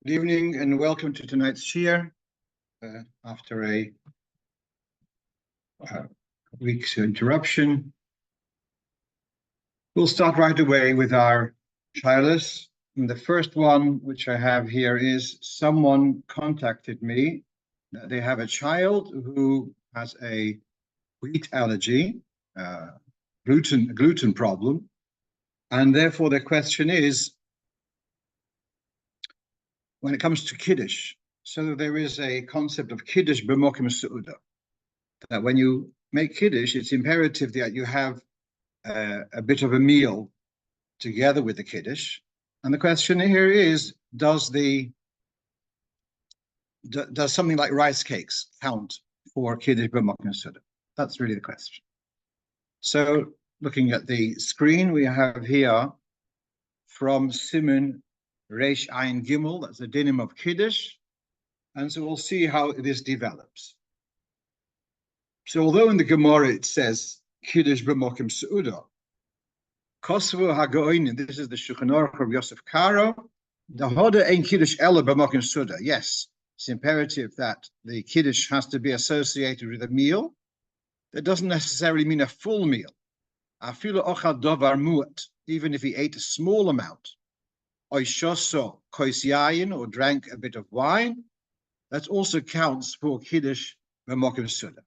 Good evening and welcome to tonight's shiur. After a week's interruption, we'll start right away with our shiurus. And the first one, which I have here, is someone contacted me. They have a child who has a wheat allergy, gluten problem, and therefore the question is, when it comes to קידוש, so there is a concept of קידוש במקום סעודה, that when you make קידוש, it's imperative that you have a bit of a meal together with the קידוש. And the question here is, does something like rice cakes count for קידוש במקום סעודה? That's really the question. So looking at the screen, we have here from Simon Reish Ayin Gimel, that's the dinim of Kiddush, and so we'll see how this develops. So although in the Gemara it says Kiddush b'mokim Seuda, Kosvu HaGoinin, this is the Shulchan Aruch of Yosef Karo, the Hoda ein Kiddush ela b'mokim Seuda. Yes, it's imperative that the Kiddush has to be associated with a meal. That doesn't necessarily mean a full meal. Afilu ochal dovar mu'at, even if he ate a small amount. Oishoso kois yayin, or drank a bit of wine, that also counts for Kiddush b'mokim Seuda.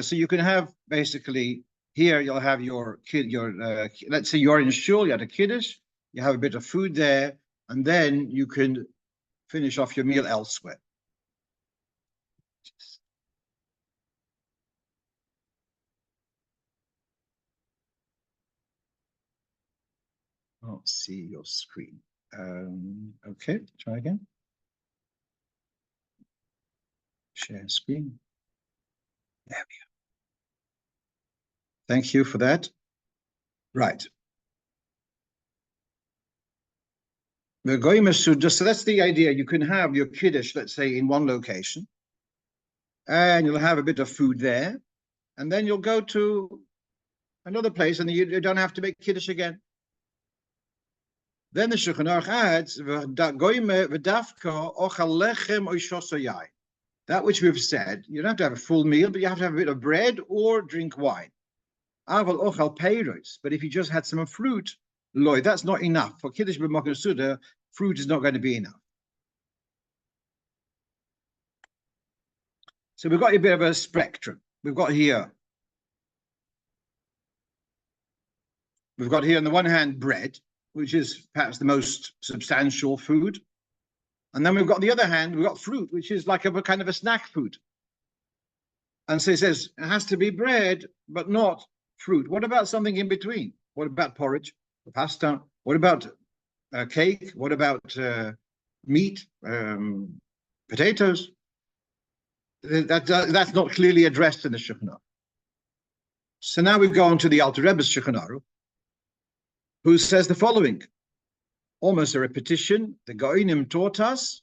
So you can have basically here you'll have your let's say you're in Shul, you had a Kiddush, you have a bit of food there, and then you can finish off your meal elsewhere. I don't see your screen. Okay, try again. Share screen. There we go. Thank you for that. Right. So that's the idea. You can have your Kiddush, let's say, in one location, and you'll have a bit of food there, and then you'll go to another place, and you don't have to make Kiddush again. Then the Shulchan Aruch adds, that which we've said, you don't have to have a full meal, but you have to have a bit of bread or drink wine. But if you just had some fruit, that's not enough. For Kiddush b'mokim Seuda, fruit is not going to be enough. So we've got a bit of a spectrum. We've got here on the one hand bread, which is perhaps the most substantial food. And then we've got, on the other hand, we've got fruit, which is like a kind of a snack food. And so he says, it has to be bread, but not fruit. What about something in between? What about porridge, pasta? What about cake? What about meat, potatoes? That's not clearly addressed in the Shulchan Aruch. So now we go on to the Alter Rebbe's Shulchan Aruch, who says the following, almost a repetition. The Goinim taught us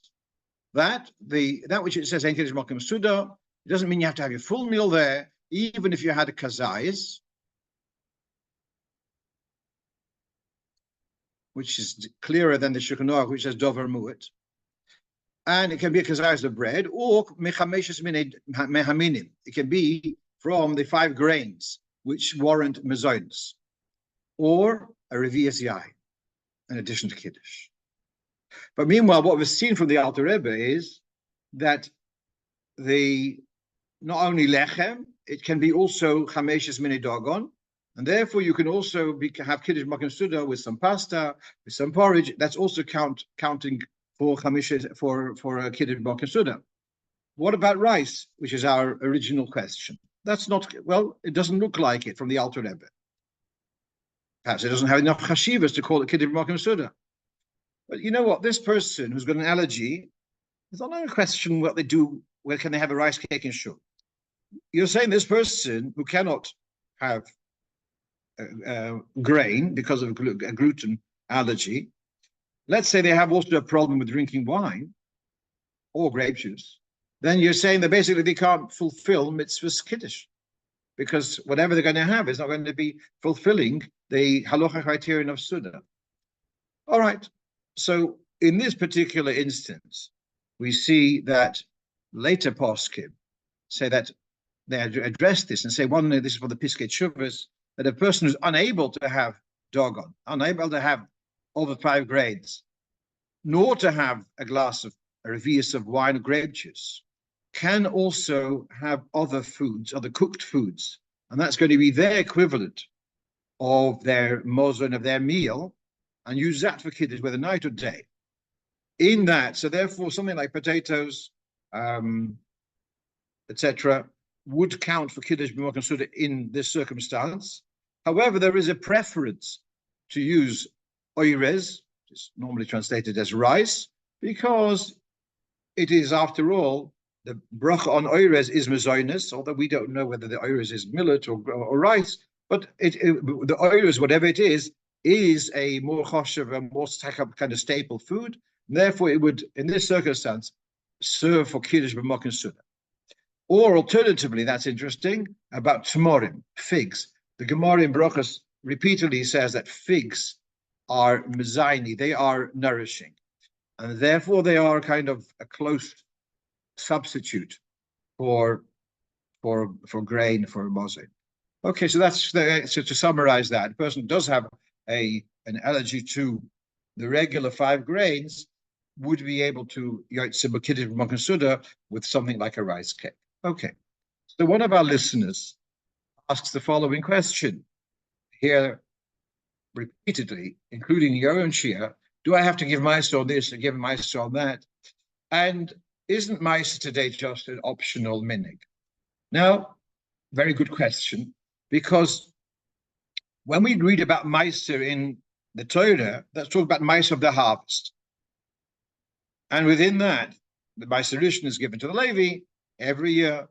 that which it says, Kiddush b'mokim Seuda, it doesn't mean you have to have your full meal there, even if you had a kazayis, which is clearer than the Shulchan Aruch, which says dover mu'at. And it can be a kazayis of bread, or mechameshes mehaminim. It can be from the 5 grains, which warrant mezonos, or a revi'as yain, in addition to Kiddush. But meanwhile, what we've seen from the Alter Rebbe is that not only lechem, it can be also chameshes minei dogon, and therefore you can also have Kiddush b'mokim Seuda with some pasta, with some porridge. That's also counting for chameshes for Kiddush b'mokim Seuda. What about rice, which is our original question? That's not, well, it doesn't look like it from the Alter Rebbe. Perhaps it doesn't have enough chashivas to call it Kiddush b'mokim Seuda. But you know what? This person who's got an allergy, it's not a question what they do, where can they have a rice cake in Shul? You're saying this person who cannot have grain because of a gluten allergy, let's say they have also a problem with drinking wine or grape juice, then you're saying that basically they can't fulfill mitzvahs Kiddush, because whatever they're going to have is not going to be fulfilling the halachic criterion of Suda. All right. So in this particular instance, we see that later poskim say that they address this and say, one, this is for the Piskei Teshuvos, that a person who's unable to have dogon, unable to have over 5 grains, nor to have a glass of a revius of wine or grape juice, can also have other foods, other cooked foods, and that's going to be their equivalent of their maaser and of their meal, and use that for kiddush, whether night or day. In that, so therefore, something like potatoes, etc., would count for kiddush b'makom suda in this circumstance. However, there is a preference to use oirez, which is normally translated as rice, because it is, after all, the bracha on oirez is mezoinus, although we don't know whether the oirez is millet or rice, but the oirez, whatever it is a more choshev, a more kind of staple food. And therefore, it would, in this circumstance, serve for kiddush b'makom suda. Or alternatively, that's interesting, about tmorim, figs. The Gemara in Brachos repeatedly says that figs are mezayni, they are nourishing. And therefore, they are kind of a close substitute for grain, for maaser. Okay, so that's so to summarize that, a person does have an allergy to the regular 5 grains, would be able to Yoitze b'kiddush b'makom suda with something like a rice cake. Okay, so one of our listeners asks the following question here repeatedly, including your own shiur: do I have to give maaser on this or give maaser on that? And isn't maaser today just an optional minhag? Now, very good question, because when we read about maaser in the Torah, that's talking about maaser of the harvest. And within that, the maaser rishon is given to the Levi every year,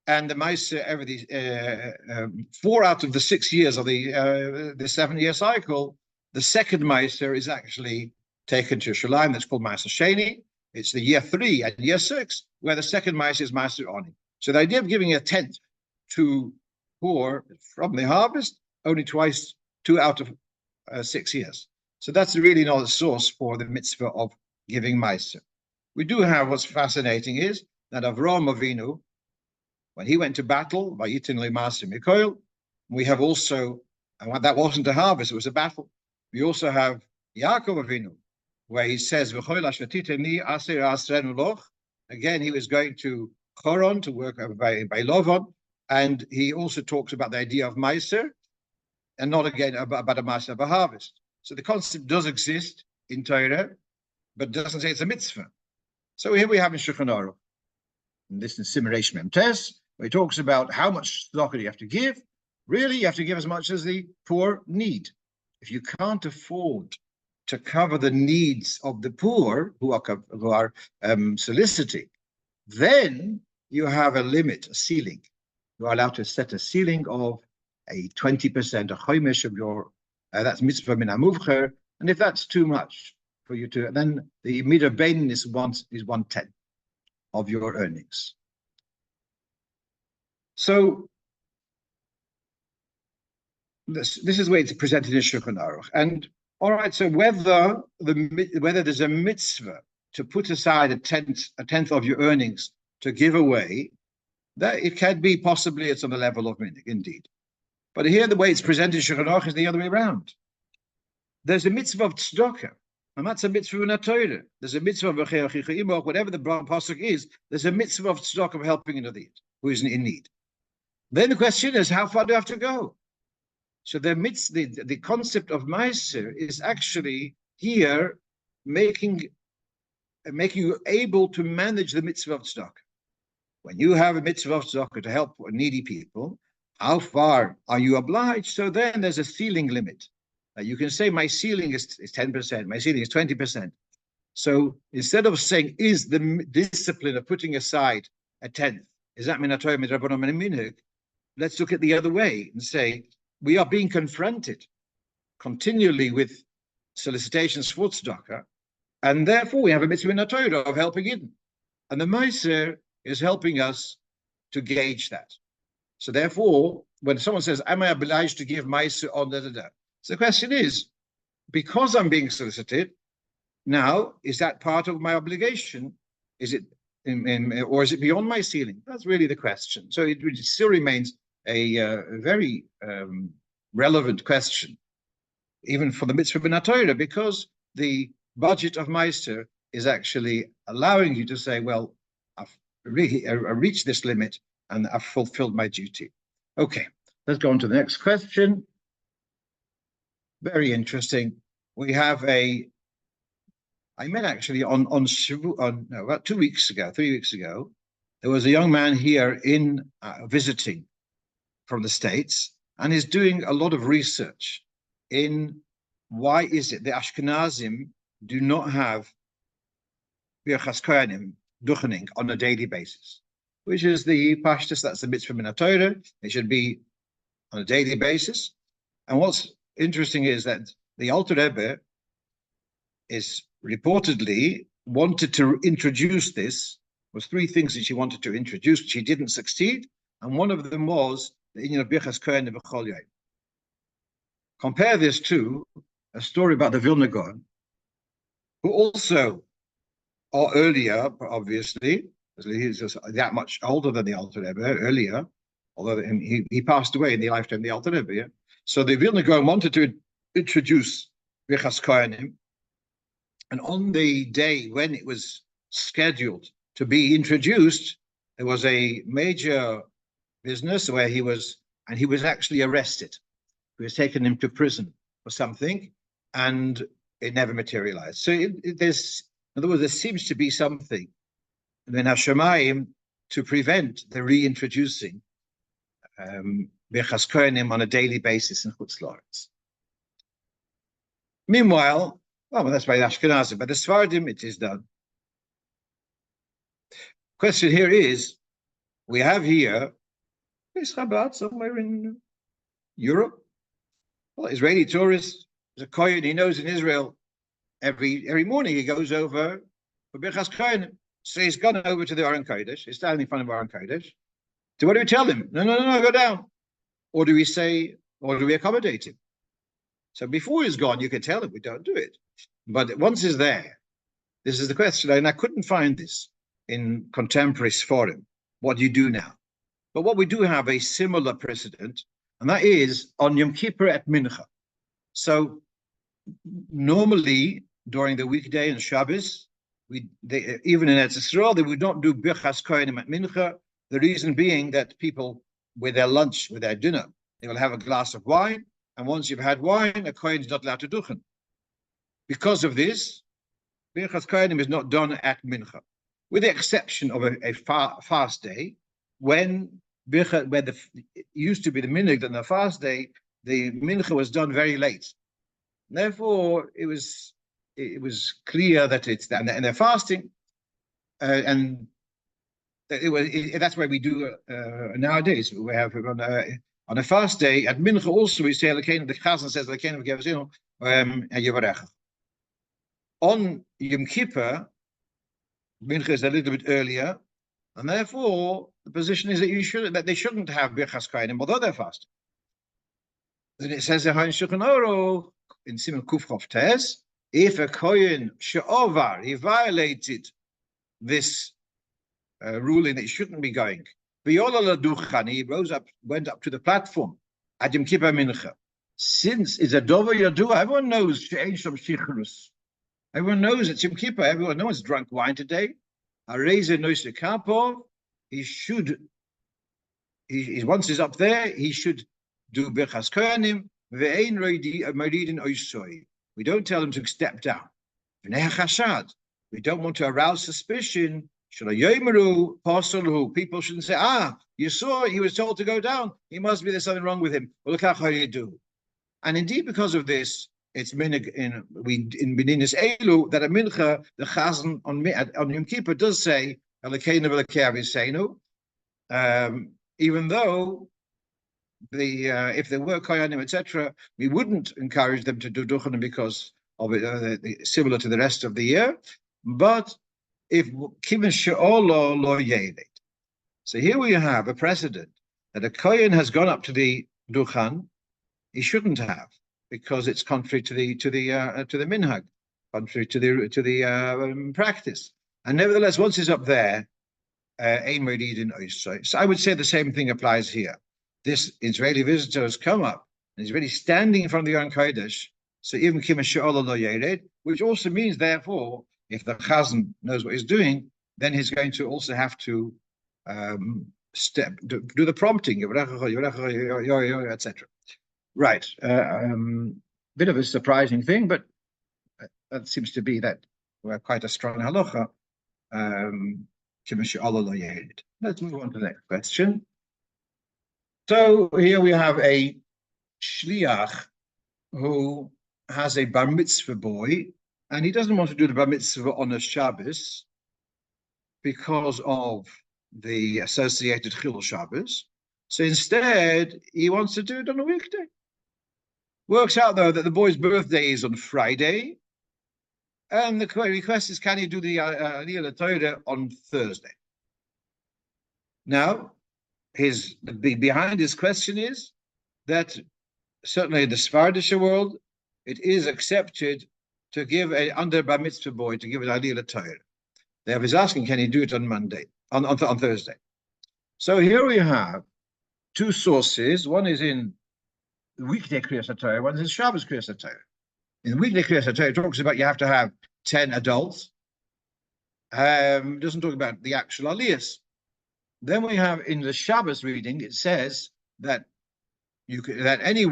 and the maaser every 4 out of the 6 years of the 7-year cycle, the second maaser is actually taken to Yerushalayim. That's called maaser sheni. It's the year 3 and year 6 where the second maaser is maaser oni. So the idea of giving a tenth to poor from the harvest only 2 out of 6 years. So that's really not a source for the mitzvah of giving maaser. We do have, what's fascinating is that Avraham Avinu, when he went to battle, Vayitin le maaser mikoil, we have also, and that wasn't a harvest, it was a battle. We also have Yaakov Avinu, where he says, again, he was going to Choron to work by Lovon, and he also talks about the idea of maaser, and not again about a maaser of a harvest. So the concept does exist in Torah, but doesn't say it's a mitzvah. So here we have in Shulchan Aruch, and this is Simulation Memtes, where he talks about how much tzedakah do you have to give. Really, you have to give as much as the poor need. If you can't afford to cover the needs of the poor who are soliciting, then you have a limit, a ceiling. You are allowed to set a ceiling of a 20%, a chomesh of your, that's mitzvah min hamuvcher, and if that's too much for you to, then the midah bein is 1/10 of your earnings. So this is the way it's presented in Shulchan Aruch. And all right, so whether there's a mitzvah to put aside a tenth of your earnings to give away, that it can be possibly it's on the level of minhag, indeed. But here the way it's presented in Shulchan Aruch is the other way around. There's a mitzvah of tzedakah, and that's a mitzvah in the Torah. There's a mitzvah of whatever the pasuk is, there's a mitzvah of tzedakah of helping another who is in need. Then the question is, how far do you have to go? So the concept of maaser is actually here making you able to manage the mitzvah of tzedakah. When you have a mitzvah of tzedakah to help needy people, how far are you obliged? So then there's a ceiling limit. You can say my ceiling is 10%, my ceiling is 20%. So instead of saying, is the discipline of putting aside a tenth, is that minatorah midrabanan minhag? Let's look at the other way and say, we are being confronted continually with solicitations for tzedakah, and therefore we have a mitzvah in the Torah of helping in. And the maaser is helping us to gauge that. So therefore, when someone says, am I obliged to give maaser on da? So the question is, because I'm being solicited, now, is that part of my obligation? Is it or is it beyond my ceiling? That's really the question. So it still remains a very relevant question, even for the mitzvah ben Torah, because the budget of maaser is actually allowing you to say, well, I've reached this limit and I've fulfilled my duty. Okay, let's go on to the next question. Very interesting. We have I met actually about 3 weeks ago, there was a young man here in visiting from the States, and is doing a lot of research in why is it the Ashkenazim do not have Birkas Kohanim duchening on a daily basis, which is the pashtus, that's the mitzvah min Torah. It should be on a daily basis. And what's interesting is that the Alter Rebbe is reportedly wanted to introduce this. Was 3 things that she wanted to introduce, but she didn't succeed. And one of them was the inyan of Birkas Kohanim b'chol yom. Compare this to a story about the Vilna Gaon, who also, or earlier, obviously, he's just that much older than the Alter Rebbe, earlier, although he passed away in the lifetime of the Alter Rebbe. Yeah? So the Vilna Gaon wanted to introduce Birkas Kohanim, and on the day when it was scheduled to be introduced, there was a major business where he was actually arrested. We was taken him to prison or something, and it never materialized. So there's, in other words, there seems to be something in Hashemayim to prevent the reintroducing Birkas Kohanim on a daily basis in Chutz La'aretz. Meanwhile, well, that's by the Ashkenazim, but the Sfardim, it is done. Question here is, we have here, is Chabad somewhere in Europe? Well, Israeli tourist, there's a Kohen, he knows in Israel, every morning he goes over for Birkas Kohanim. So he's gone over to the Aron Kodesh, he's standing in front of Aron Kodesh. So what do we tell him? No, go down. Or do we say, or do we accommodate him? So before he's gone, you can tell him we don't do it. But once he's there, this is the question, and I couldn't find this in contemporary Sforim. What do you do now? But what we do have a similar precedent, and that is on Yom Kippur at mincha. So normally during the weekday and Shabbos, even in Eretz Yisrael, they would not do Birkas Kohanim at mincha. The reason being that people, with their lunch, with their dinner, they will have a glass of wine, and once you've had wine, a Kohen is not allowed to duchen. Because of this, Birkas Kohanim is not done at mincha, with the exception of a fast day, when it used to be the minhag that on the fast day, the mincha was done very late. Therefore, it was clear that it's and they're fasting, and that's why we do nowadays. We have on a fast day at mincha also we say the Chazan says on Yom Kippur, mincha is a little bit earlier, and therefore the position is that they shouldn't have Birkas Kohanim, although they're fasting. Then it says in Shulchan Aruch in Siman Kuf Chof Tes, if a Kohen she'ovar, he violated this ruling that he shouldn't be going, he went up to the platform at Yom Kippur mincha. Since it's a dover yadua, everyone knows she'ein shom shichrus. Everyone knows it's Yom Kippur. No one's drunk wine today. Once he's up there, he should do Birkas Kohanim. We don't tell him to step down. We don't want to arouse suspicion. People shouldn't say, you saw he was told to go down. He must be, there's something wrong with him. Well, look how you do. And indeed, because of this, it's minhag in Beninis Elu that a mincha, the Chazan on Yom Kippur does say, even though if there were Kohanim, etc., we wouldn't encourage them to do duchenim because of it, similar to the rest of the year. But if Kiven She'olo lo Yelet. So here we have a precedent that a Kohen has gone up to the Duchan, he shouldn't have, because it's contrary to the minhag, contrary to the practice. And nevertheless, once he's up there, so I would say the same thing applies here. This Israeli visitor has come up and he's really standing in front of the Yon Kodesh. So even which also means, therefore, if the chazan knows what he's doing, then he's going to also have to do the prompting, etc. Right. Bit of a surprising thing, but that seems to be that we're quite a strong halacha. Let's move on to the next question. So here we have a shliach who has a bar mitzvah boy, and he doesn't want to do the bar mitzvah on a Shabbos because of the associated chilul Shabbos. So instead, he wants to do it on a weekday. Works out, though, that the boy's birthday is on Friday, and the request is, can he do the Aliya Torah on Thursday? Now, behind his question is that certainly in the Sephardic world, it is accepted to give under bar mitzvah boy to give an Aliya Torah. They was asking, can he do it on Monday, on Thursday? So here we have two sources. One is in weekday Kriyas Torah, one is in Shabbos Kriyas Torah. In weekday Kriyas Torah, it talks about you have to have 10 adults. Doesn't talk about the actual aliyahs. Then we have in the Shabbos reading, it says that any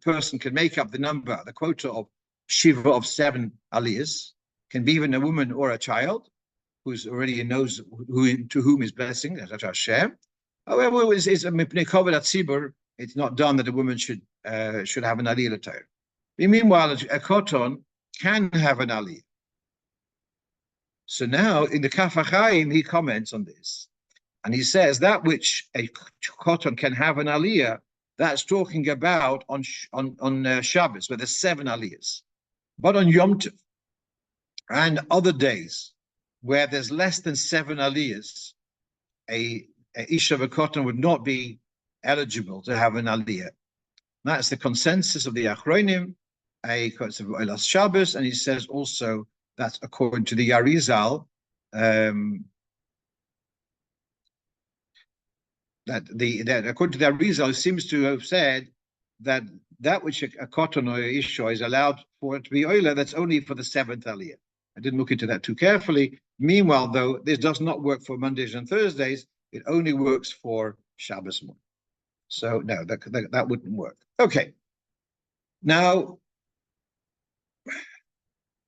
person can make up the number, the quota of shiva of 7 aliyahs, can be even a woman or a child who's already knows to whom is blessing, that's Hashem. However, it's not done that a woman should have an Aliya Torah. Meanwhile, a koton can have an Aliya. So now in the Kaf HaChaim, he comments on this. And he says that which a koton can have an Aliya, that's talking about on Shabbos, where there's 7 aliyahs. But on Yomtov and other days where there's less than 7 aliyahs, a isha of a koton would not be eligible to have an aliyah. That's the consensus of the Achronim, a concept of Olas Shabbos, and he says also that's according to the Arizal, that according to the Arizal, seems to have said that which a koton or a isha is allowed for it to be oila, that's only for the 7th aliyah. I didn't look into that too carefully. Meanwhile, though, this does not work for Mondays and Thursdays. It only works for Shabbos morning. So no, that wouldn't work. Okay. Now,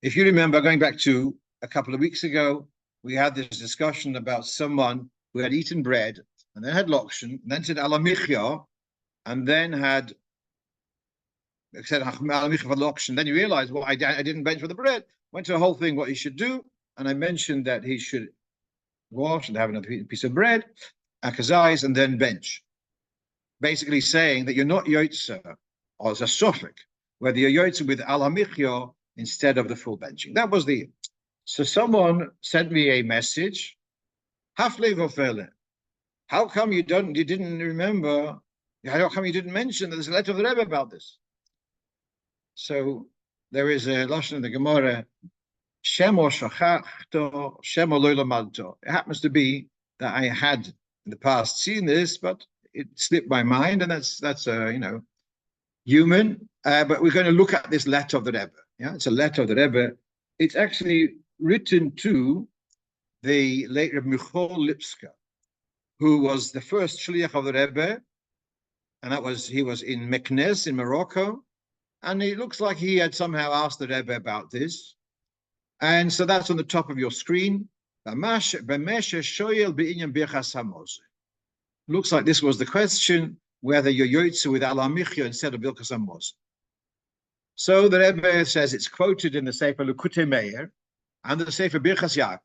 if you remember, going back to a couple of weeks ago, we had this discussion about someone who had eaten bread and then had lokshen, and then said haMichya, and then said haMichya for lokshen. Then you realize, well, I didn't bench for the bread. Went to the whole thing, what he should do, and I mentioned that he should wash and have another piece of bread, akazais, and then bench. Basically saying that you're not Yoitze, or as a sofik, whether you're Yoitze with haMichya instead of the full benching. That was so someone sent me a message. How come you didn't remember? How come you didn't mention that there's a letter of the Rebbe about this? So there is a lashon in the Gemara, Shemo shachachto, Shemo lo lamadto. It happens to be that I had in the past seen this, but it slipped my mind, and that's human. But we're going to look at this letter of the Rebbe. Yeah, it's a letter of the Rebbe. It's actually written to the late Rebbe Michal Lipska, who was the first shliach of the Rebbe, and he was in Meknes in Morocco, and it looks like he had somehow asked the Rebbe about this, and so that's on the top of your screen. Looks like this was the question, whether you're Yoitze with haMichya instead of Birkas Kohanim. So the Rebbe says it's quoted in the Sefer Likutei Meir and the Sefer Birkas Yaakov.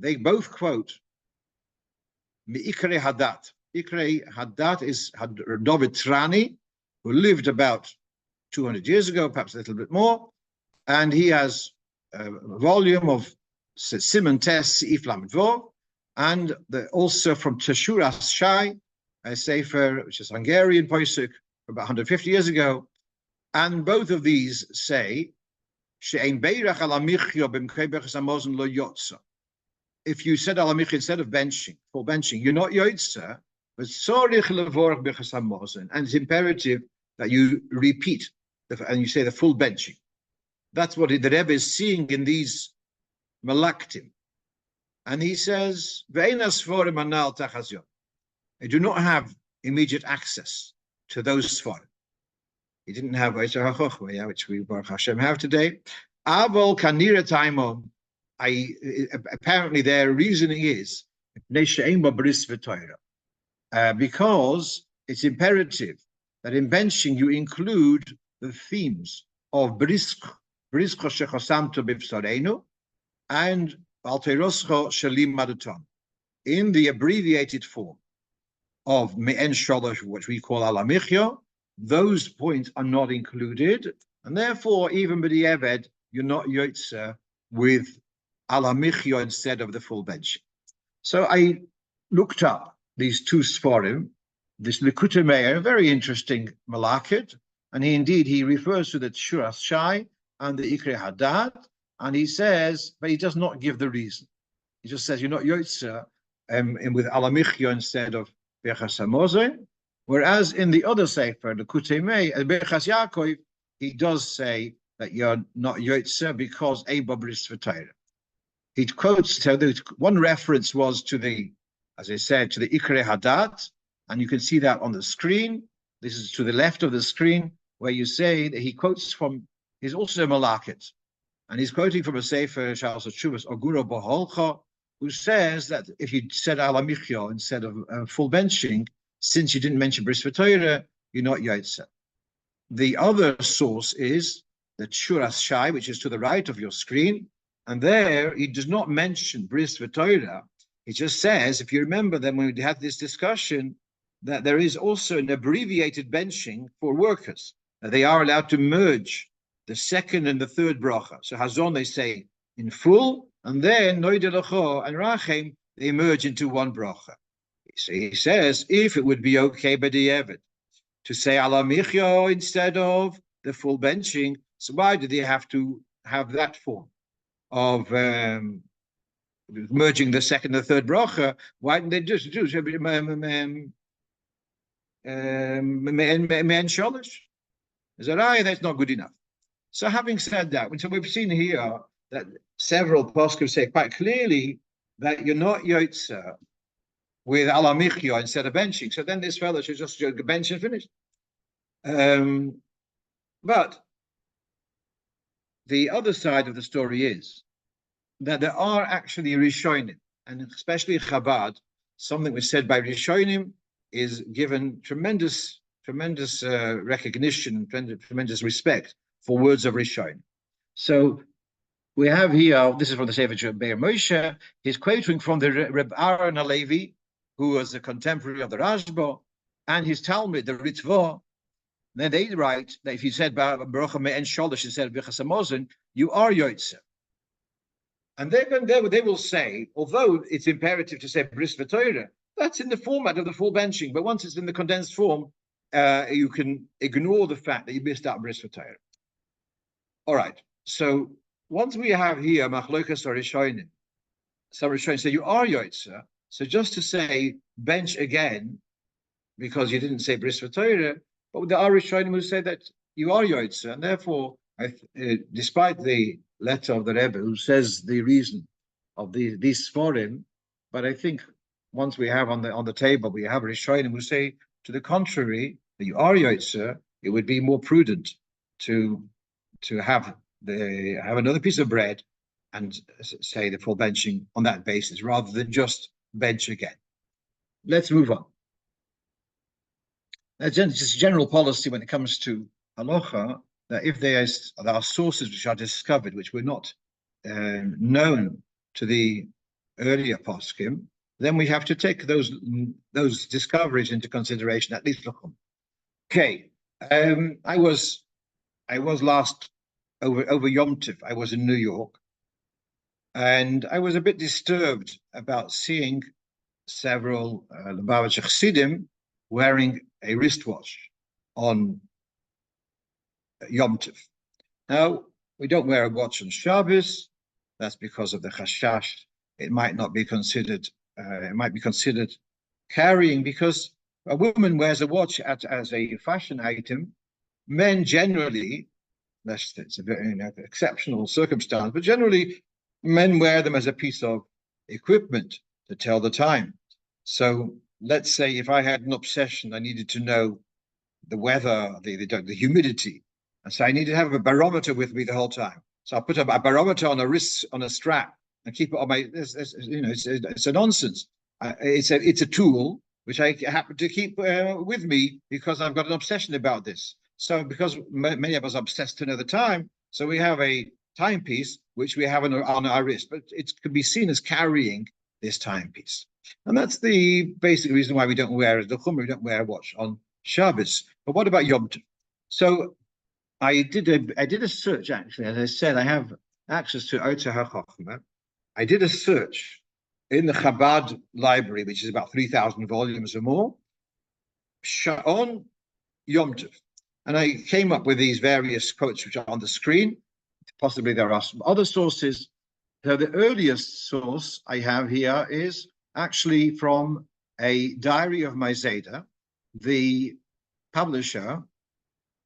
They both quote Mi'ikre Hadat. Ikre Hadat is David Trani, who lived about 200 years ago, perhaps a little bit more, and he has a volume of Simon Tes Seif Lamed Vov, and also from Teshuras Shai, a Sefer which is Hungarian Poisuk, about 150 years ago. And both of these say, if you said haMichya instead of bentsching, for bentsching, you're not Yoitze, but and it's imperative that you repeat and you say the full bentsching. That's what the Rebbe is seeing in these malaktim. And he says, I do not have immediate access to those sforim. He didn't have halachic, which we Baruch Hashem have today. Apparently their reasoning is because it's imperative that in benching you include the themes of brischo shechosamto b'bsorenu and alteroscho shalim madaton in the abbreviated form of me'en sholosh, which we call haMichya. Those points are not included, and therefore even b'di'eved you're not Yoitze with haMichya instead of the full bench. So I looked up these two sforim, this Likutei Meir, a very interesting malakid, and he refers to the Shuras Shai and the Ikrei Hadat, and he says, but he does not give the reason. He just says you're not Yoitze with haMichya instead of Birkas Kohanim. Whereas in the other sefer, the Likutei Meir, Birkas Yaakov, he does say that you're not Yoitze because Eiba Bris V'Torah. He quotes, so one reference was to the, as I said, to the Ikrei Hadat, and you can see that on the screen. This is to the left of the screen, where you say that he quotes from, he's also a malakit, and he's quoting from a sefer, Sha'as Tshuvos, Ogura Behaalosecho, who says that if you said haMichya instead of full bentsching, since you didn't mention Bris V'Torah, you're not Yoitze. The other source is the Shuras Shai, which is to the right of your screen, and there he does not mention Bris V'Torah. He just says, if you remember then when we had this discussion, that there is also an abbreviated bentsching for workers, that they are allowed to merge the second and the third bracha. So Hazon they say in full, and then Noidelecho and Rachem they merge into one bracha. So he says, if it would be okay b'di'eved to say haMichya instead of the full bentsching, so why do they have to have that form of merging the second and the third bracha? Why didn't they just do me'en sholosh? That's not good enough. So having said that, so we've seen here that several poskim say quite clearly that you're not Yoitze with haMichya instead of bentsching. So then this fellow should just bench and finish. But the other side of the story is that there are actually Rishonim, and especially Chabad, something was said by Rishonim is given tremendous recognition, tremendous respect for words of Rishonim. So we have here, this is from the Sefer Be'er Moshe, he's quoting from the Reb Dayan Levi, who was a contemporary of the Rashba, and his Talmud, the Ritva. Then they write that if you said Baruch me'en sholosh instead of Birkas Kohanim, you are Yoitze. And they will say, although it's imperative to say Bris V'Torah, that's in the format of the full bentsching, but once it's in the condensed form, you can ignore the fact that you missed out Bris V'Torah. All right, so once we have here Machlokas or Rishonim, some Rishonim say you are Yoitze, so just to say bench again, because you didn't say Bris V'Torah, but there are Rishonim who say that you are Yoitze, and therefore, despite the letter of the Rebbe who says the reason of these sforim, but I think once we have on the table, we have Rishonim who say to the contrary, that you are Yoitze, it would be more prudent to have another piece of bread and say the full benching on that basis, rather than just bench again. Let's move on. That's just general policy when it comes to halacha, that if there are sources which are discovered, which were not known to the earlier poskim, then we have to take those discoveries into consideration, at least. Okay, I was last over Yomtov. I was in New York, and I was a bit disturbed about seeing several Lubavitcher Chassidim wearing a wristwatch on Yomtov. Now, we don't wear a watch on Shabbos. That's because of the chashash. It might not be considered, it might be considered carrying, because a woman wears a watch as a fashion item. Men generally, unless it's a very exceptional circumstance, but generally men wear them as a piece of equipment to tell the time. So let's say if I had an obsession, I needed to know the weather, the humidity. And so I need to have a barometer with me the whole time. So I put a barometer on a wrist, on a strap, and keep it on my. It's a nonsense. It's a tool which I happen to keep with me because I've got an obsession about this. So because many of us are obsessed to know the time, so we have a timepiece which we have on our wrist, but it could be seen as carrying this timepiece. And that's the basic reason why we don't wear a watch on Shabbos. But what about Yom Tov? So I did a search, actually. As I said, I have access to Yoitze HaChochma. I did a search in the Chabad library, which is about 3,000 volumes or more, on Yom Tov. And I came up with these various quotes which are on the screen. Possibly there are some other sources. So the earliest source I have here is actually from a diary of Maaseh. The publisher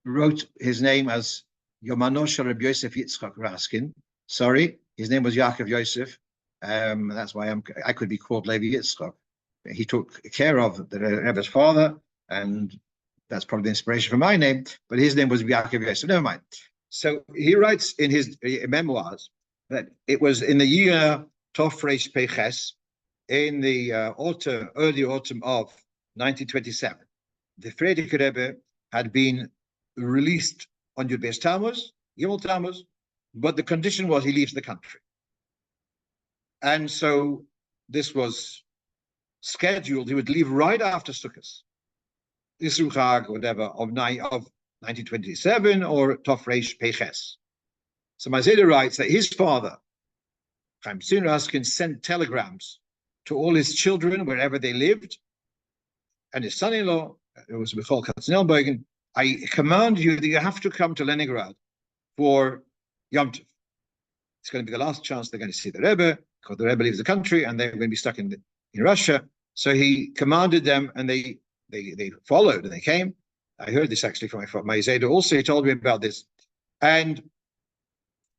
wrote his name as Yomano shel Rov Yosef Yitzchok Raskin. Sorry, his name was Yaakov Yosef. That's why I could be called Levi Yitzchok. He took care of the Rebbe's father, and that's probably the inspiration for my name. But his name was Yaakov Yosef. Never mind. So he writes in his memoirs that it was in the year Tov Reish Peches, in the early autumn of 1927, the Frierdiker Rebbe had been released on Yud Beis Tammuz, Gimel Tammuz, but the condition was he leaves the country. And so this was scheduled. He would leave right after Sukkot, Isruchag, whatever, of 1927 or Tov Reish Peches. So Maaseh writes that his father, Dayan Raskin, sent telegrams to all his children wherever they lived, and his son-in-law, it was Michal Katzenelbergen, I command you that you have to come to Leningrad for Yomtov. It's going to be the last chance they're going to see the Rebbe, because the Rebbe leaves the country and they're going to be stuck in Russia. So he commanded them, and they followed and they came. I heard this actually from my Zayda also. He told me about this, and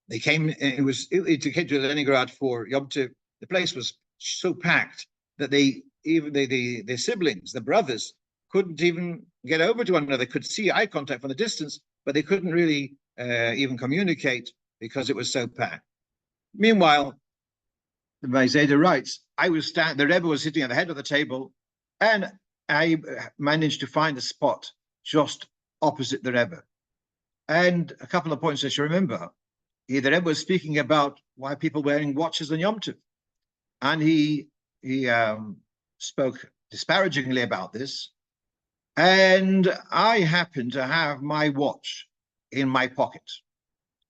they came. It came to Leningrad for Yom Tov. The place was so packed that their siblings, the brothers, couldn't even get over to one another. They could see eye contact from the distance, but they couldn't really even communicate because it was so packed. Meanwhile, the Maaseh writes, the Rebbe was sitting at the head of the table, and I managed to find a spot just opposite the Rebbe. And a couple of points I should remember. The Rebbe was speaking about why people wearing watches on Yom Tov. And he spoke disparagingly about this. And I happened to have my watch in my pocket.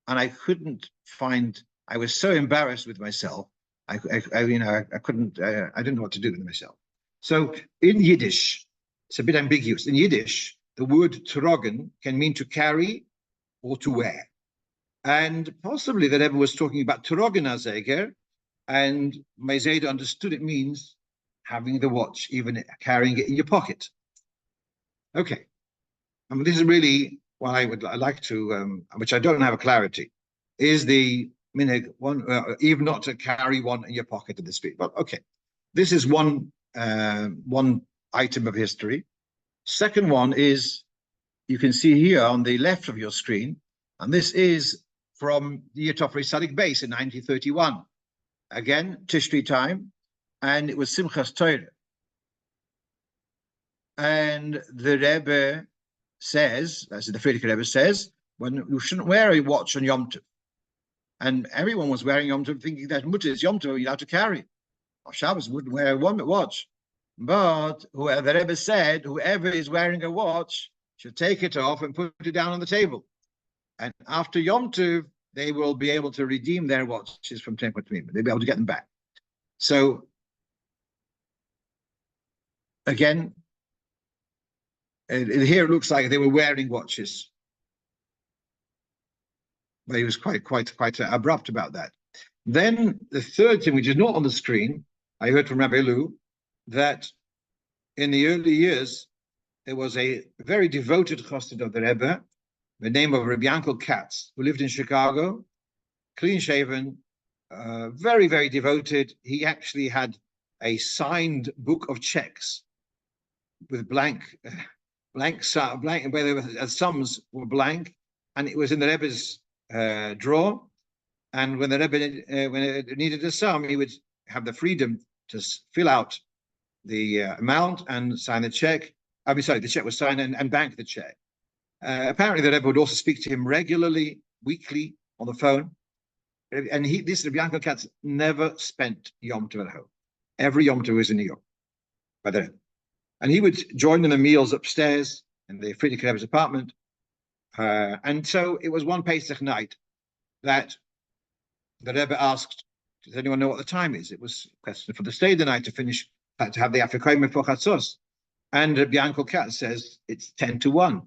And I couldn't find, I was so embarrassed with myself. I didn't know what to do with myself. So in Yiddish, it's a bit ambiguous. In Yiddish, the word trogen can mean to carry or to wear. And possibly the Rebbe was talking about trogen azeger, and Maaseh understood it means having the watch, even carrying it in your pocket. Okay. I mean, this is really what I would like to, which I don't have a clarity, is the minhag one, even not to carry one in your pocket in the street. But okay, this is one item of history. Second one is, you can see here on the left of your screen, and this is from the year Tov Reish Tzadik Beis in 1931. Again, Tishri time, and it was Simchas Torah. And the Rebbe says, as the Frierdiker Rebbe says, when you shouldn't wear a watch on Yom Tov. And everyone was wearing Yom Tov, thinking that Mutter is Yom Tov, you have to carry. Or Shabbos wouldn't wear a watch. But the Rebbe said, whoever is wearing a watch should take it off and put it down on the table. And after Yom Tov, they will be able to redeem their watches from Temple Tmim. They'll be able to get them back. So, again, And here it looks like they were wearing watches. But he was quite abrupt about that. Then the third thing, which is not on the screen, I heard from Rabbi Lu, that in the early years, there was a very devoted chassid of the Rebbe, the name of Rabbi Yankel Katz, who lived in Chicago, clean-shaven, very, very devoted. He actually had a signed book of checks with blank, where the sums were blank, and it was in the Rebbe's drawer. And when the Rebbe when it needed a sum, he would have the freedom to fill out the amount and sign the check. I mean, sorry, the check was signed and bank the check. Apparently, the Rebbe would also speak to him regularly, weekly, on the phone. And this Rabbi Yankel Katz never spent Yomtov at home. Every Yomtov was in New York by the Rebbe. And he would join in the meals upstairs in the Friedrich Rebbe's apartment. And so it was one Pesach night that the Rebbe asked, does anyone know what the time is? It was a question for the stay the night to finish, to have the Afikoim for Chatzos. And Rabbi Yankel Katz says, it's 10 to 1.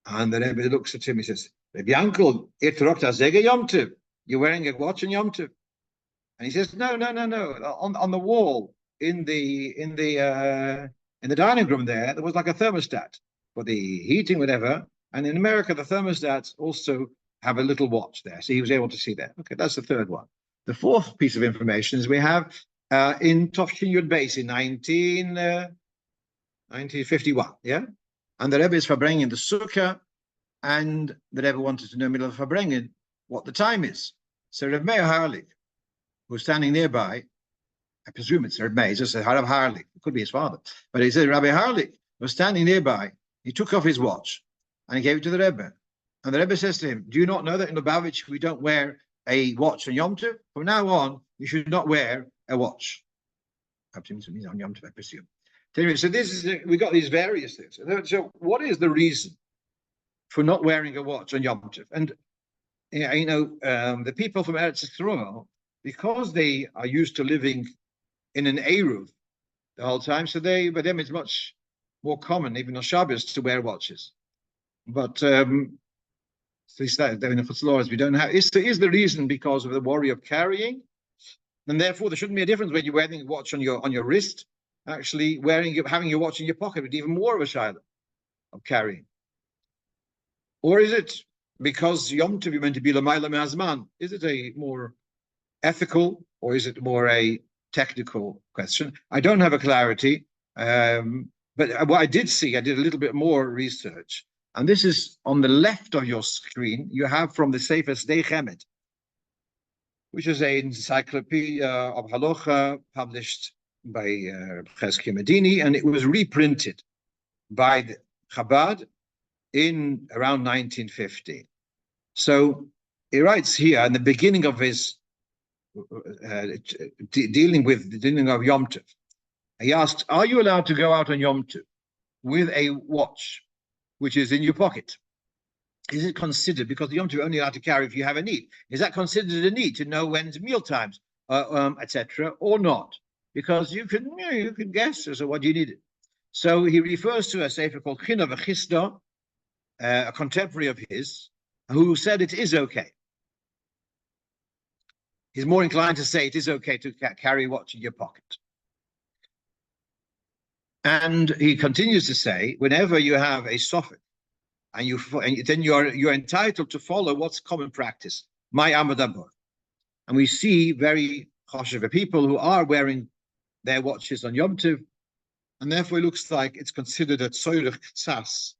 And the Rebbe looks at him, he says, Rabbi Yankel, Yomtov, you're wearing a watch on Yomtov. And he says, no. On the wall in the dining room there was like a thermostat for the heating, whatever. And in America, the thermostats also have a little watch there. So he was able to see that. Okay, that's the third one. The fourth piece of information is we have in Tovshin Yud Beis in 1951, yeah? And the Rebbe is verbringing the Sukkah, and the Rebbe wanted to know middle of verbringing what the time is. So Reb Meir Harlik, who's standing nearby, I presume it's Reb Meir, he just said Harav Harlik, it could be his father, but he said Rabbi Harlik was standing nearby, he took off his watch, and he gave it to the Rebbe. And the Rebbe says to him, do you not know that in Lubavitch we don't wear a watch on Yom Tov? From now on, you should not wear a watch. On Yom Tov, I presume. Anyway, so we got these various things. So what is the reason for not wearing a watch on Yom Tov? And the people from Eretz Yisrael, because they are used to living in an Eruv the whole time, so by them it's much more common, even on Shabbos, to wear watches. But we don't have. Is the reason because of the worry of carrying, and therefore there shouldn't be a difference when you're wearing a watch on your wrist. Actually, having your watch in your pocket would be even more of a shiur of carrying. Or is it because Yom Tov meant to be l'mayla me'azman? Is it a more ethical or is it more a technical question? I don't have a clarity, but what I did see, I did a little bit more research. And this is on the left of your screen. You have from the Sefer Sdei Chemet, which is an encyclopedia of Halocho published by Birkas Kohanim, and it was reprinted by the Chabad in around 1950. So he writes here in the beginning of his dealing of Yom Tov. He asked, are you allowed to go out on Yom Tov with a watch which is in your pocket? Is it considered, because the Yom Tov you're only allowed to carry if you have a need, is that considered a need to know when it's meal times, etc., or not? Because you can guess as to what you needed. So he refers to a sefer called China V'Chisda, a contemporary of his, who said it is okay. He's more inclined to say it is okay to carry a watch in your pocket. And he continues to say, whenever you have a sofek, and then you're entitled to follow what's common practice, my amadabur. And we see very choshev people who are wearing their watches on Yom Tov, and therefore it looks like it's considered a tzoyrech tzas.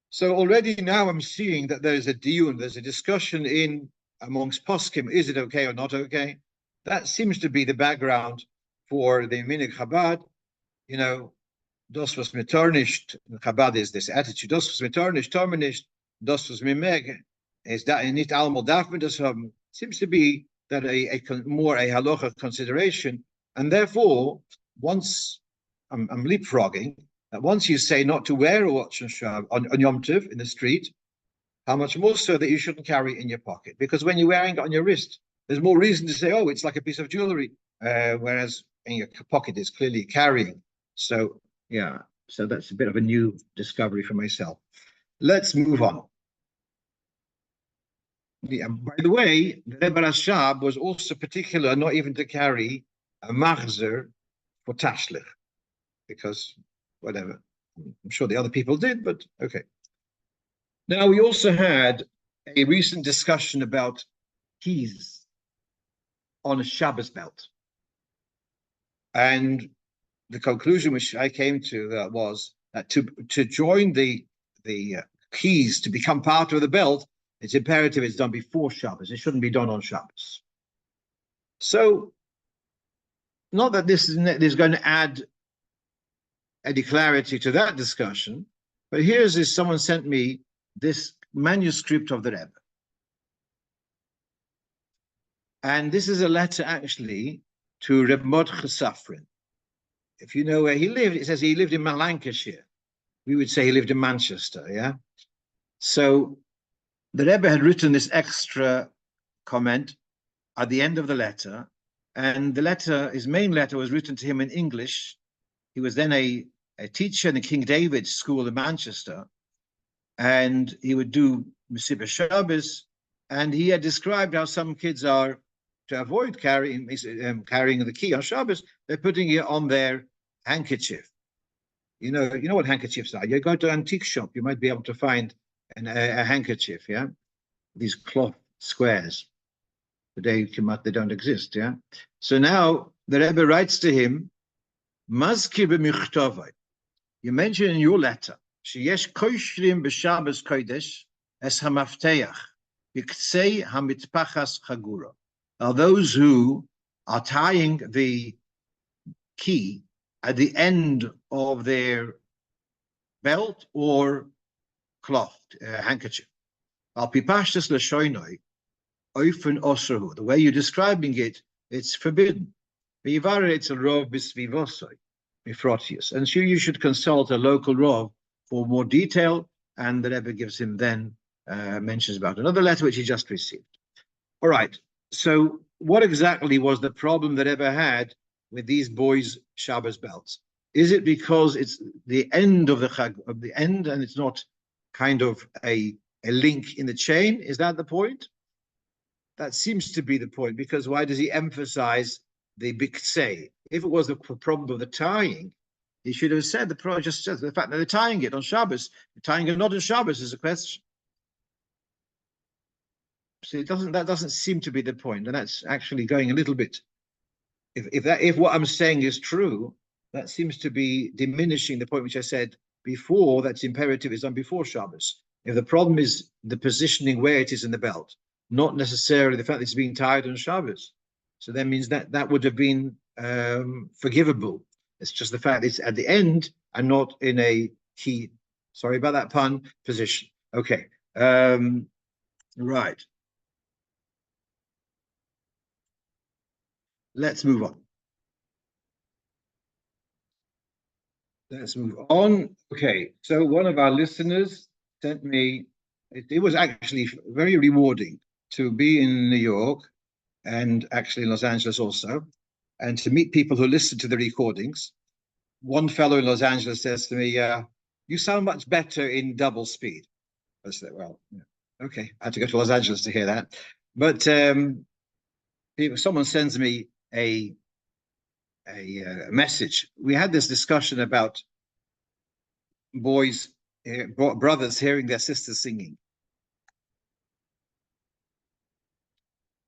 So already now I'm seeing that there's a discussion amongst poskim, is it okay or not okay? That seems to be the background for the minhag Chabad. Das was mitarnisht, Chabad is this attitude, das was mitarnisht, tarnisht, das was mimeg, is that nicht allemaal darf man das haben. Seems to be that more a halacha consideration, and therefore, once I'm leapfrogging, that once you say not to wear a watch on Yom Tov in the street, how much more so that you shouldn't carry it in your pocket? Because when you're wearing it on your wrist, there's more reason to say, oh, it's like a piece of jewelry, whereas in your pocket is clearly carrying. So, yeah, So that's a bit of a new discovery for myself. Let's move on. Yeah, by the way, the Rebbe Rashab was also particular not even to carry a maaser for tashlich, because whatever. I'm sure the other people did, but okay. Now, we also had a recent discussion about keys on a Shabbos belt. And the conclusion which I came to was that to join the keys to become part of the belt, it's imperative it's done before Shabbos. It shouldn't be done on Shabbos. So, not that this is going to add any clarity to that discussion, but here's this, someone sent me this manuscript of the Rebbe. And this is a letter actually to Reb Mordechai Safran. If you know where he lived, it says he lived in Lancashire. We would say he lived in Manchester, yeah? So the Rebbe had written this extra comment at the end of the letter, and the letter, his main letter, was written to him in English. He was then a teacher in the King David School in Manchester, and he would do Mesilas Shabbos, and he had described how some kids are, to avoid carrying the key on Shabbos, they're putting it on their handkerchief. You know what handkerchiefs are. You go to an antique shop, you might be able to find a handkerchief, yeah? These cloth squares. Today, they don't exist, yeah? So now, the Rebbe writes to him, Mazkir b'michtovai. You mentioned in your letter, sheyesh koshrim b'Shabbos kodesh es hamafteach b'ktsei hamitpachas chagura. Are those who are tying the key at the end of their belt or cloth, handkerchief. Al pipashtas l'shoinoi oifen osrahu. The way you're describing it, it's forbidden. V'yivara it's a rov b'svivosoi b'frotius. And so you should consult a local rov for more detail. And the Rebbe gives him then mentions about another letter which he just received. All right. So what exactly was the problem that Rebbe had with these boys' Shabbos belts? Is it because it's the end of the Chag, of the end, and it's not kind of a link in the chain? Is that the point? That seems to be the point, because why does he emphasize the biktsei? If it was the problem of the tying, he should have said just says the fact that they're tying it on Shabbos. Tying it not on Shabbos is a question. So that doesn't seem to be the point, and that's actually going a little bit. If what I'm saying is true, that seems to be diminishing the point which I said before. That's imperative is done before Shabbos. If the problem is the positioning where it is in the belt, not necessarily the fact that it's being tied on Shabbos, so that means that would have been forgivable. It's just the fact it's at the end and not in a key. Sorry about that pun. Position. Okay. Right. Let's move on. Let's move on. Okay, so one of our listeners sent me, it was actually very rewarding to be in New York and actually in Los Angeles also, and to meet people who listen to the recordings. One fellow in Los Angeles says to me, you sound much better in double speed. I said, well, yeah, okay, I had to go to Los Angeles to hear that. But someone sends me a message. We had this discussion about boys, brothers hearing their sisters singing.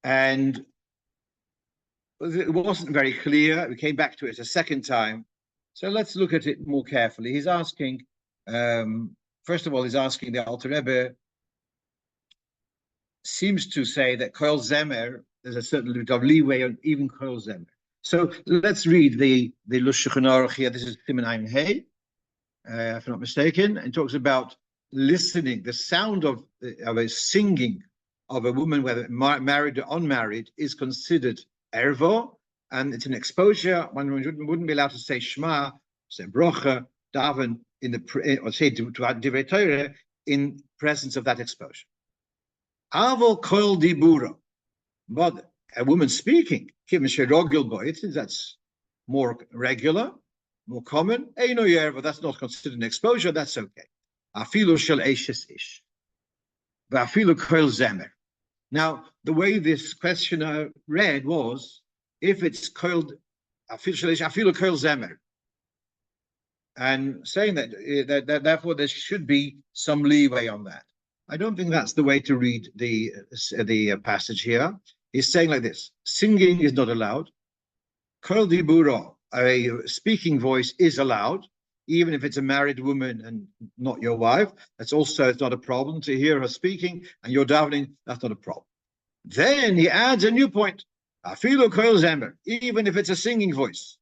And it wasn't very clear. We came back to it a second time. So let's look at it more carefully. He's asking, first of all, he's asking the Alter Rebbe seems to say that Kol Zemer, there's a certain bit of leeway on even Kol Zemer. So let's read the Shulchan Aruch here. This is Siman Ayin Hey, if I'm not mistaken, and talks about listening. The sound of a singing of a woman, whether married or unmarried, is considered ervo, and it's an exposure. One wouldn't be allowed to say Shema, say Brocha, Daven or say Divrei Torah in presence of that exposure. Avol Kol Diburo, but a woman speaking, that's more regular. more common. Eino yerva, that's not considered an exposure, that's okay. Afilu shel eishes ish. Va'afilu koil zemer. Now, the way this questioner read was, if it's koil, afilu koil zemer. And saying that therefore there should be some leeway on that. I don't think that's the way to read the passage here. He's saying like this: singing is not allowed. Kol diburo, a speaking voice, is allowed, even if it's a married woman and not your wife. It's not a problem to hear her speaking, and you're davening. That's not a problem. Then he adds a new point: afilu kol zemer, even if it's a singing voice.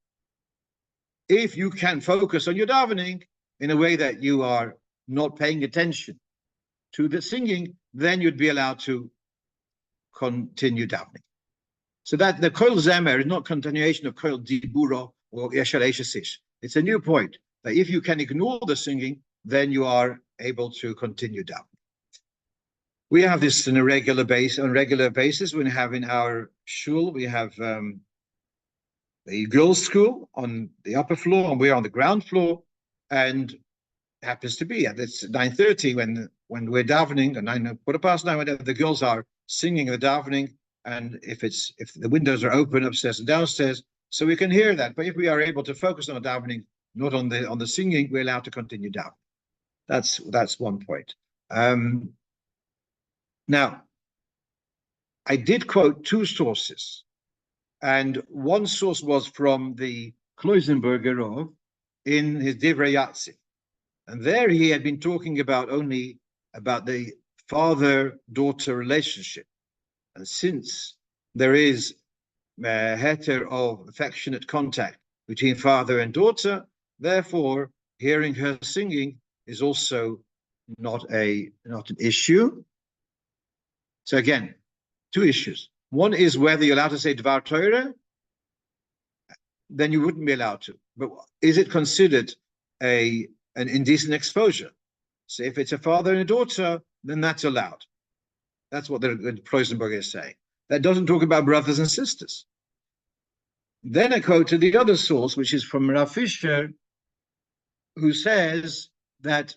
If you can focus on your davening in a way that you are not paying attention to the singing, then you'd be allowed to continue davening. So that the koil zemer is not continuation of koil diburo or yeshal eishesish. It's a new point that if you can ignore the singing, then you are able to continue davening. We have this on a regular basis. We have in our shul, we have the girls' school on the upper floor, and we're on the ground floor. And happens to be at it's 9:30 when we're davening, and 9:15, whenever the girls are singing the davening, and if the windows are open upstairs and downstairs, so we can hear that. But if we are able to focus on the davening, not on the singing, we're allowed to continue davening. That's one point. Now, I did quote two sources. And one source was from the Kloisenberger Rov in his Divrei Yatsi. And there he had been talking only about the father-daughter relationship. And since there is a heter of affectionate contact between father and daughter, therefore hearing her singing is also not an issue. So again, two issues. One is whether you're allowed to say Dvar Torah, then you wouldn't be allowed to. But is it considered an indecent exposure? So if it's a father and a daughter, then that's allowed. That's what the Kloisenberg is saying. That doesn't talk about brothers and sisters. Then I quote to the other source, which is from Rav Fisher, who says that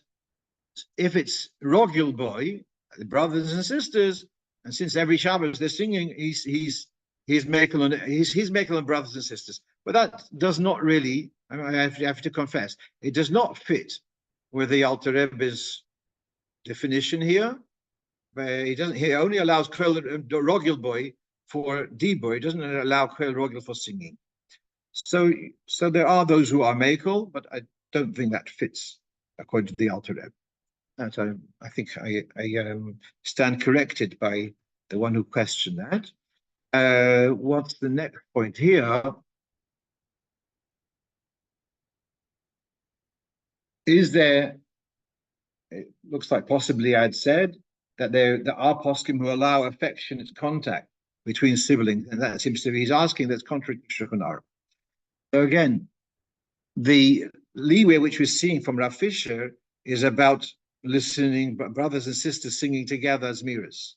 if it's Rogil boy, brothers and sisters, and since every Shabbos they're singing, he's making on brothers and sisters. But that does not really, I have to confess, it does not fit with the Alter Rebbe's definition here. He only allows Rogil boy for Dibur. He doesn't allow Koil Rogil for singing. So there are those who are Mekel, but I don't think that fits according to the Alter Rebbe. And so I think I stand corrected by the one who questioned that. What's the next point here? Is there, it looks like possibly I'd said, that there are poskim who allow affectionate contact between siblings, and that seems to be, he's asking, that's contrary to Shulchan Aruch. So again, the leeway which we're seeing from Rav Fisher is about listening, brothers and sisters singing together as mirrors.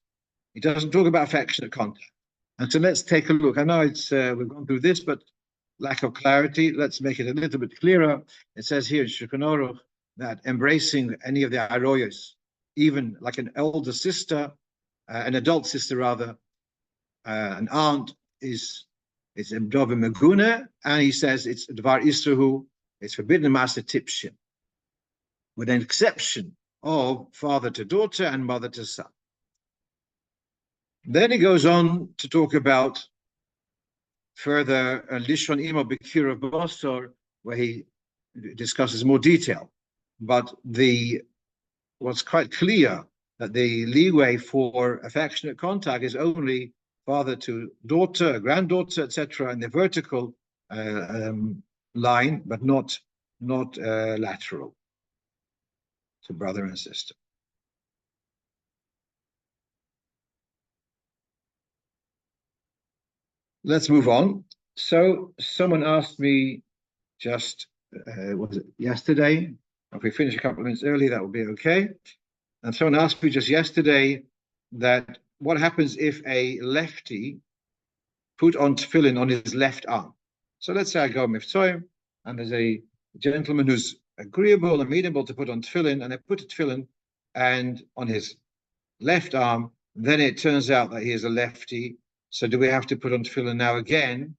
He doesn't talk about affectionate contact. And so let's take a look. I know it's we've gone through this, but lack of clarity. Let's make it a little bit clearer. It says here in Shulchan Aruch that embracing any of the aroyos, even like an older sister, an adult sister rather, an aunt, is Dova Meguna, and he says it's Dvar Israhu, it's forbidden maaser tipshim, with an exception of father to daughter and mother to son. Then he goes on to talk about further Lishon Imo B'kir of Bosor, where he discusses more detail. But what's quite clear that the leeway for affectionate contact is only father to daughter, granddaughter, etc., in the vertical line, but not lateral to brother and sister. Let's move on. So someone asked me just, was it yesterday? If we finish a couple of minutes early, that will be okay. And someone asked me just yesterday that what happens if a lefty put on tefillin on his left arm? So let's say I go mitzvah and there's a a gentleman who's agreeable, amenable to put on tefillin, and I put a tefillin and on his left arm. Then it turns out that he is a lefty. So do we have to put on tefillin now again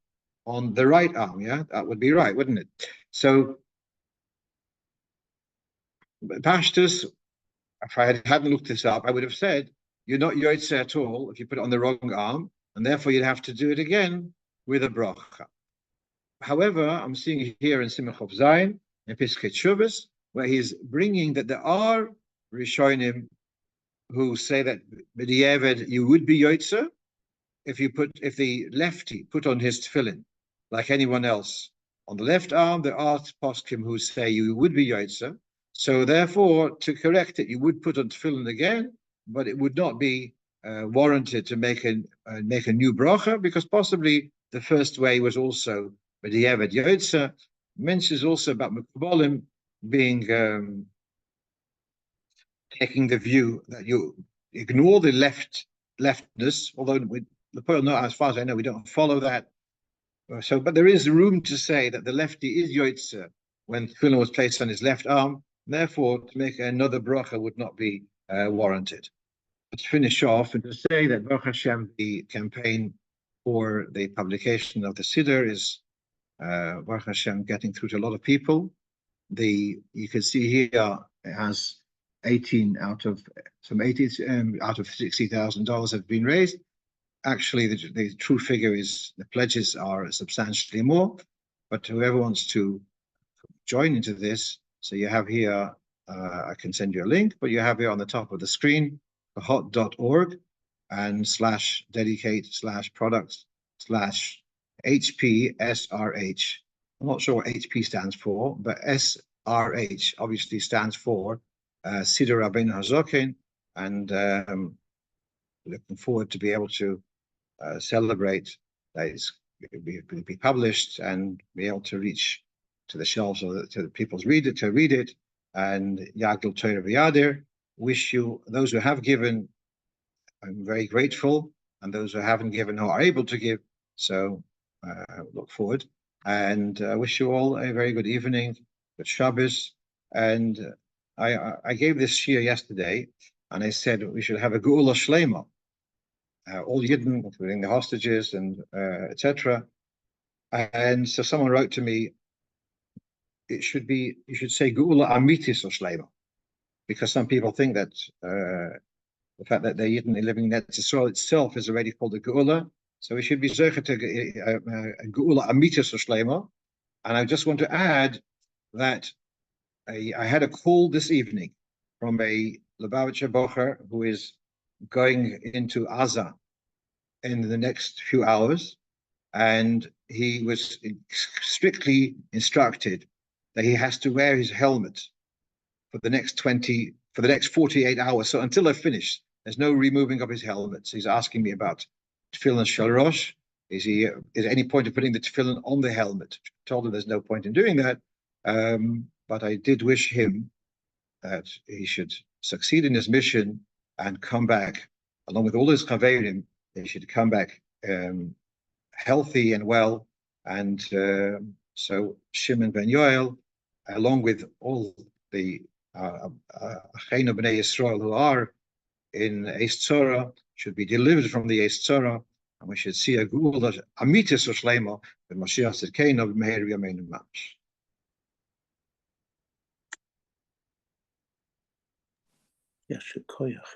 on the right arm? Yeah, that would be right, wouldn't it? So Pashtus, if I hadn't looked this up, I would have said you're not Yoitze at all if you put it on the wrong arm, and therefore you'd have to do it again with a bracha. However, I'm seeing here in Simchov Zayin, in Piskei Teshuvos, where he's bringing that there are Rishonim who say that b'diavad you would be Yoitze if the lefty put on his tefillin like anyone else on the left arm. There are poskim who say you would be Yoitze. So therefore, to correct it, you would put on tefillin again, but it would not be warranted to make a new bracha, because possibly the first way was also b'diavad Yoitze. Mentions also about Mekubalim being taking the view that you ignore the leftness, although as far as I know, we don't follow that. So, but there is room to say that the lefty is Yoitze when tefillin was placed on his left arm. Therefore, to make another bracha would not be warranted. But to finish off and to say that Baruch Hashem, the campaign for the publication of the Siddur is Baruch Hashem getting through to a lot of people. You can see here it has 18 out of $60,000 have been raised. Actually, the true figure is the pledges are substantially more. But whoever wants to join into this, so you have here, I can send you a link, but you have here on the top of the screen, hot.org and /dedicate/products/HPSRH. I'm not sure what HP stands for, but SRH obviously stands for Siddur Rabbeinu Hazokin, and looking forward to be able to celebrate that it's be published and be able to reach to the shelves or to the people's read it, and Yagdil Torah V'Yadir. Wish you, those who have given, I'm very grateful, and those who haven't given or are able to give, so look forward, and wish you all a very good evening, good Shabbos. And I gave this shiur yesterday, and I said we should have a Geula Shlema, all Yidden, including the hostages and etc. And so someone wrote to me, you should say Geula Amitis or Shlema, because some people think that the fact that they're Yidden living in Eretz Yisrael itself is already called a Geula. So we should be Zecher to Geula Amitis or Shlema. And I just want to add that I had a call this evening from a Lubavitcher Bocher who is going into Gaza in the next few hours, and he was strictly instructed that he has to wear his helmet for the next 48 hours. So until I finish, there's no removing of his helmet. So he's asking me about tefillin shalosh. Is there any point of putting the tefillin on the helmet? I told him there's no point in doing that. But I did wish him that he should succeed in his mission and come back, along with all his chaverim. He should come back healthy and well. And so Shimon ben Yoel, along with all the Achenu b'nei Yisrael who are in Eis Tzora, should be delivered from the Eis Tzora, and we should see a Geula Amitis or Shlema, the Mashiach Tzidkeinu b'meher yameinu mamash. Yasher koyach.